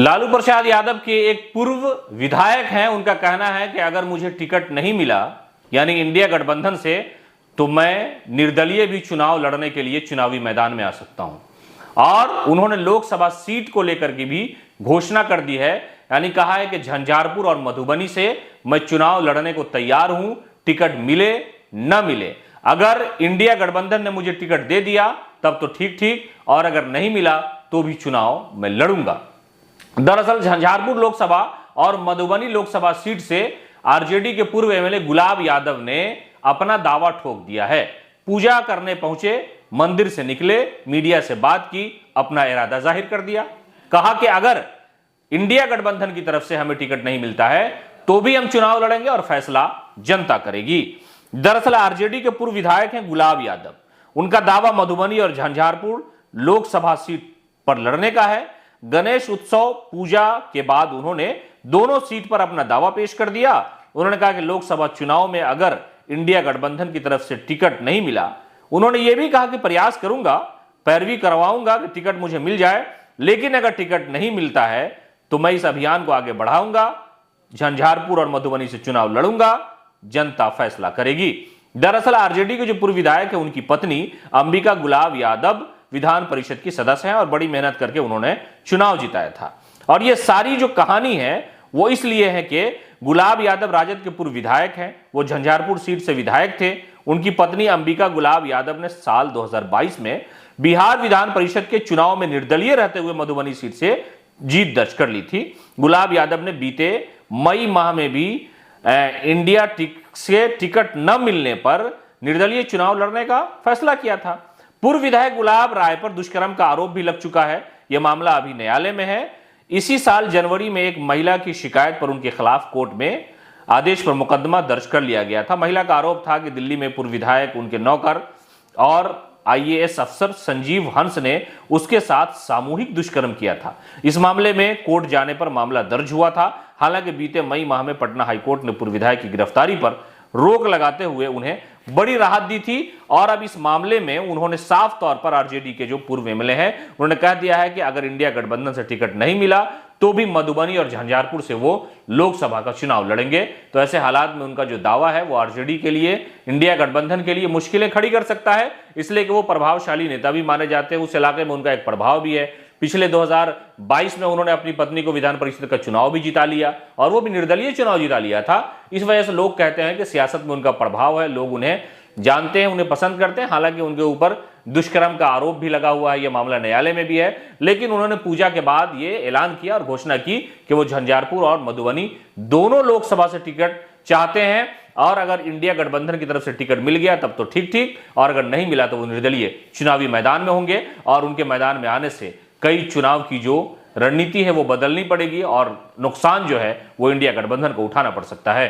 लालू प्रसाद यादव के एक पूर्व विधायक हैं, उनका कहना है कि अगर मुझे टिकट नहीं मिला यानी इंडिया गठबंधन से, तो मैं निर्दलीय भी चुनाव लड़ने के लिए चुनावी मैदान में आ सकता हूं। और उन्होंने लोकसभा सीट को लेकर के भी घोषणा कर दी है, यानी कहा है कि झंझारपुर और मधुबनी से मैं चुनाव लड़ने को तैयार हूं, टिकट मिले न मिले। अगर इंडिया गठबंधन ने मुझे टिकट दे दिया तब तो ठीक ठीक, और अगर नहीं मिला तो भी चुनाव मैं लड़ूंगा। दरअसल झंझारपुर लोकसभा और मधुबनी लोकसभा सीट से आरजेडी के पूर्व एमएलए गुलाब यादव ने अपना दावा ठोक दिया है। पूजा करने पहुंचे, मंदिर से निकले, मीडिया से बात की, अपना इरादा जाहिर कर दिया। कहा कि अगर इंडिया गठबंधन की तरफ से हमें टिकट नहीं मिलता है तो भी हम चुनाव लड़ेंगे और फैसला जनता करेगी। दरअसल आरजेडी के पूर्व विधायक हैं गुलाब यादव। उनका दावा मधुबनी और झंझारपुर लोकसभा सीट पर लड़ने का है। गणेश उत्सव पूजा के बाद उन्होंने दोनों सीट पर अपना दावा पेश कर दिया। उन्होंने कहा कि लोकसभा चुनाव में अगर इंडिया गठबंधन की तरफ से टिकट नहीं मिला, उन्होंने यह भी कहा कि प्रयास करूंगा, पैरवी करवाऊंगा कि टिकट मुझे मिल जाए, लेकिन अगर टिकट नहीं मिलता है तो मैं इस अभियान को आगे बढ़ाऊंगा, झंझारपुर और मधुबनी से चुनाव लड़ूंगा, जनता फैसला करेगी। दरअसल आरजेडी के जो पूर्व विधायक है, उनकी पत्नी अंबिका गुलाब यादव विधान परिषद की सदस्य हैं और बड़ी मेहनत करके उन्होंने चुनाव जिताया था। और ये सारी जो कहानी है वो इसलिए है कि गुलाब यादव राजद के पूर्व विधायक हैं, वो झंझारपुर सीट से विधायक थे। उनकी पत्नी अंबिका गुलाब यादव ने साल 2022 में बिहार विधान परिषद के चुनाव में निर्दलीय रहते हुए मधुबनी सीट से जीत दर्ज कर ली थी। गुलाब यादव ने बीते मई माह में भी इंडिया से टिकट न मिलने पर निर्दलीय चुनाव लड़ने का फैसला किया था। पूर्व विधायक गुलाब राय पर दुष्कर्म का आरोप भी लग चुका है। यह मामला अभी न्यायालय में है। इसी साल जनवरी में एक महिला की शिकायत पर उनके खिलाफ कोर्ट में आदेश पर मुकदमा दर्ज कर लिया गया था। महिला का आरोप था कि दिल्ली में पूर्व विधायक, उनके नौकर और आईएएस अफसर संजीव हंस ने उसके साथ सामूहिक दुष्कर्म किया था। इस मामले में कोर्ट जाने पर मामला दर्ज हुआ था। हालांकि बीते मई माह में पटना हाईकोर्ट ने पूर्व विधायक की गिरफ्तारी पर रोक लगाते हुए उन्हें बड़ी राहत दी थी। और अब इस मामले में उन्होंने साफ तौर पर आरजेडी के जो पूर्व एमएलए हैं, उन्होंने कह दिया है कि अगर इंडिया गठबंधन से टिकट नहीं मिला तो भी मधुबनी और झंझारपुर से वो लोकसभा का चुनाव लड़ेंगे। तो ऐसे हालात में उनका जो दावा है वो आरजेडी के लिए, इंडिया गठबंधन के लिए मुश्किलें खड़ी कर सकता है, इसलिए कि वो प्रभावशाली नेता भी माने जाते हैं। उस इलाके में उनका एक प्रभाव भी है। पिछले 2022 में उन्होंने अपनी पत्नी को विधान परिषद का चुनाव भी जिता लिया और वो भी निर्दलीय चुनाव जिता लिया था। इस वजह से लोग कहते हैं कि सियासत में उनका प्रभाव है, लोग उन्हें जानते हैं, उन्हें पसंद करते हैं। हालांकि उनके ऊपर दुष्कर्म का आरोप भी लगा हुआ है, यह मामला न्यायालय में भी है, लेकिन उन्होंने पूजा के बाद ये ऐलान किया और घोषणा की कि वो झंझारपुर और मधुबनी दोनों लोकसभा से टिकट चाहते हैं। और अगर इंडिया गठबंधन की तरफ से टिकट मिल गया तब तो ठीक ठीक, और अगर नहीं मिला तो वो निर्दलीय चुनावी मैदान में होंगे। और उनके मैदान में आने से कई चुनाव की जो रणनीति है वो बदलनी पड़ेगी और नुकसान जो है वो इंडिया गठबंधन को उठाना पड़ सकता है।